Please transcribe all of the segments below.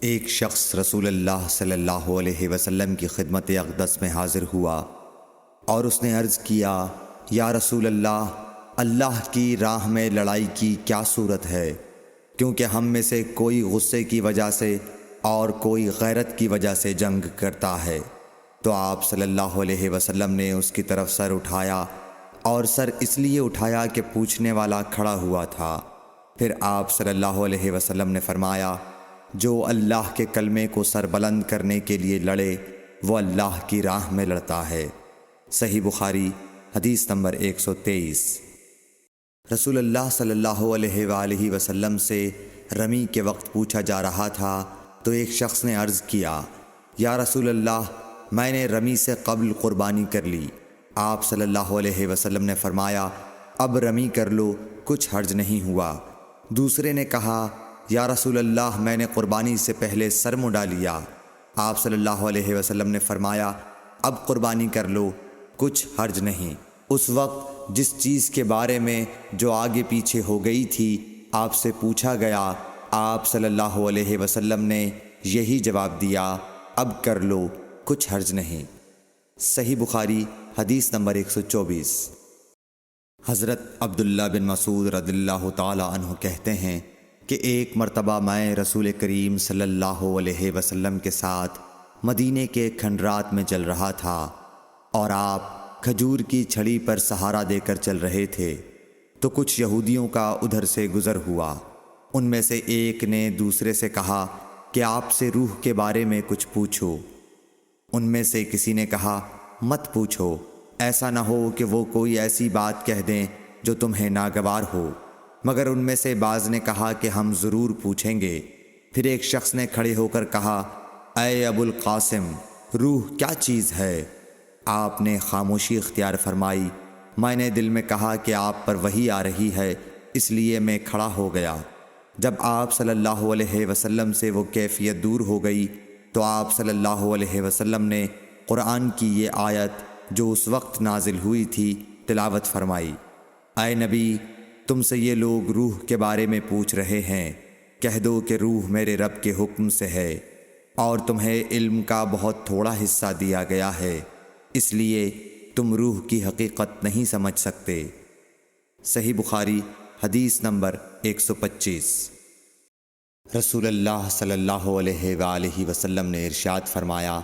ایک شخص رسول اللہ صلی اللہ علیہ وسلم کی خدمت اقدس میں حاضر ہوا اور اس نے عرض کیا، یا رسول اللہ، اللہ کی راہ میں لڑائی کی کیا صورت ہے؟ کیونکہ ہم میں سے کوئی غصے کی وجہ سے اور کوئی غیرت کی وجہ سے جنگ کرتا ہے۔ تو آپ صلی اللہ علیہ وسلم نے اس کی طرف سر اٹھایا، اور سر اس لیے اٹھایا کہ پوچھنے والا کھڑا ہوا تھا۔ پھر آپ صلی اللہ علیہ وسلم نے فرمایا، جو اللہ کے کلمے کو سر بلند کرنے کے لیے لڑے وہ اللہ کی راہ میں لڑتا ہے۔ صحیح بخاری حدیث نمبر 123۔ رسول اللہ صلی اللہ علیہ وآلہ وسلم سے رمی کے وقت پوچھا جا رہا تھا تو ایک شخص نے عرض کیا، یا رسول اللہ، میں نے رمی سے قبل قربانی کر لی۔ آپ صلی اللہ علیہ وسلم نے فرمایا، اب رمی کر لو، کچھ حرج نہیں ہوا۔ دوسرے نے کہا، یا رسول اللہ، میں نے قربانی سے پہلے سر منڈا لیا۔ آپ صلی اللہ علیہ وسلم نے فرمایا، اب قربانی کر لو، کچھ حرج نہیں۔ اس وقت جس چیز کے بارے میں جو آگے پیچھے ہو گئی تھی آپ سے پوچھا گیا، آپ صلی اللہ علیہ وسلم نے یہی جواب دیا، اب کر لو، کچھ حرج نہیں۔ صحیح بخاری حدیث نمبر 124۔ حضرت عبداللہ بن مسعود رضی اللہ تعالی عنہ کہتے ہیں کہ ایک مرتبہ میں رسول کریم صلی اللہ علیہ وسلم کے ساتھ مدینے کے کھنڈرات میں چل رہا تھا اور آپ کھجور کی چھڑی پر سہارا دے کر چل رہے تھے، تو کچھ یہودیوں کا ادھر سے گزر ہوا۔ ان میں سے ایک نے دوسرے سے کہا کہ آپ سے روح کے بارے میں کچھ پوچھو۔ ان میں سے کسی نے کہا، مت پوچھو، ایسا نہ ہو کہ وہ کوئی ایسی بات کہہ دیں جو تمہیں ناگوار ہو۔ مگر ان میں سے بعض نے کہا کہ ہم ضرور پوچھیں گے۔ پھر ایک شخص نے کھڑے ہو کر کہا، اے ابو القاسم، روح کیا چیز ہے؟ آپ نے خاموشی اختیار فرمائی۔ میں نے دل میں کہا کہ آپ پر وحی آ رہی ہے، اس لیے میں کھڑا ہو گیا۔ جب آپ صلی اللہ علیہ وسلم سے وہ کیفیت دور ہو گئی تو آپ صلی اللہ علیہ وسلم نے قرآن کی یہ آیت جو اس وقت نازل ہوئی تھی تلاوت فرمائی، اے نبی، تم سے یہ لوگ روح کے بارے میں پوچھ رہے ہیں، کہہ دو کہ روح میرے رب کے حکم سے ہے، اور تمہیں علم کا بہت تھوڑا حصہ دیا گیا ہے، اس لیے تم روح کی حقیقت نہیں سمجھ سکتے۔ صحیح بخاری حدیث نمبر 125۔ رسول اللہ صلی اللہ علیہ وآلہ وسلم نے ارشاد فرمایا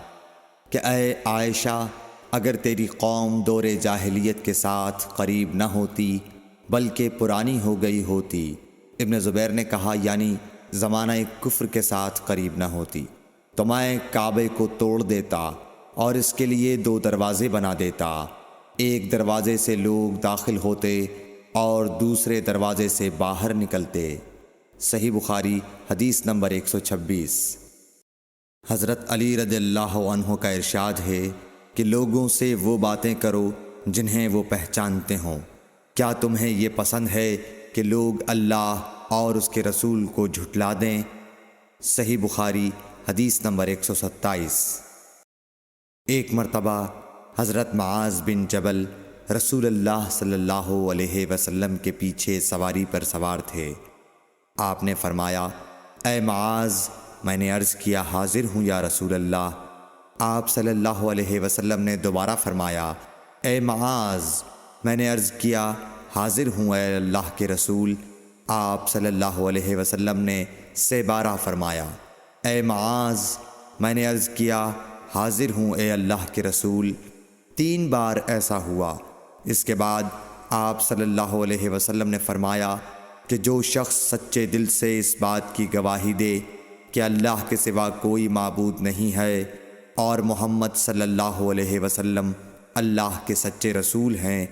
کہ اے عائشہ، اگر تیری قوم دور جاہلیت کے ساتھ قریب نہ ہوتی بلکہ پرانی ہو گئی ہوتی، ابن زبیر نے کہا یعنی زمانہ کفر کے ساتھ قریب نہ ہوتی، تو میں کعبے کو توڑ دیتا اور اس کے لیے 2 دروازے بنا دیتا، ایک دروازے سے لوگ داخل ہوتے اور دوسرے دروازے سے باہر نکلتے۔ صحیح بخاری حدیث نمبر 126۔ حضرت علی رضی اللہ عنہ کا ارشاد ہے کہ لوگوں سے وہ باتیں کرو جنہیں وہ پہچانتے ہوں۔ کیا تمہیں یہ پسند ہے کہ لوگ اللہ اور اس کے رسول کو جھٹلا دیں؟ صحیح بخاری حدیث نمبر 127۔ ایک مرتبہ حضرت معاذ بن جبل رسول اللہ صلی اللہ علیہ وسلم کے پیچھے سواری پر سوار تھے۔ آپ نے فرمایا، اے معاذ، میں نے عرض کیا، حاضر ہوں یا رسول اللہ۔ آپ صلی اللہ علیہ وسلم نے دوبارہ فرمایا، اے معاذ، میں نے عرض کیا، حاضر ہوں اے اللہ کے رسول۔ آپ صلی اللہ علیہ وسلم نے 3 بار فرمایا، اے معاذ، میں نے عرض کیا، حاضر ہوں اے اللہ کے رسول۔ 3 بار ایسا ہوا۔ اس کے بعد آپ صلی اللہ علیہ وسلم نے فرمایا کہ جو شخص سچے دل سے اس بات کی گواہی دے کہ اللہ کے سوا کوئی معبود نہیں ہے اور محمد صلی اللہ علیہ وسلم اللہ کے سچے رسول ہیں،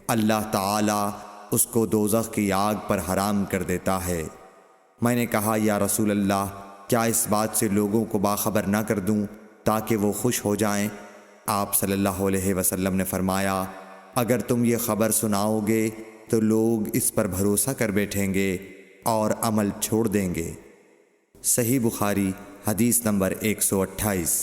اللہ تعالیٰ اس کو دوزخ کی آگ پر حرام کر دیتا ہے۔ میں نے کہا، یا رسول اللہ، کیا اس بات سے لوگوں کو باخبر نہ کر دوں تاکہ وہ خوش ہو جائیں؟ آپ صلی اللہ علیہ وسلم نے فرمایا، اگر تم یہ خبر سناؤ گے تو لوگ اس پر بھروسہ کر بیٹھیں گے اور عمل چھوڑ دیں گے۔ صحیح بخاری حدیث نمبر 128۔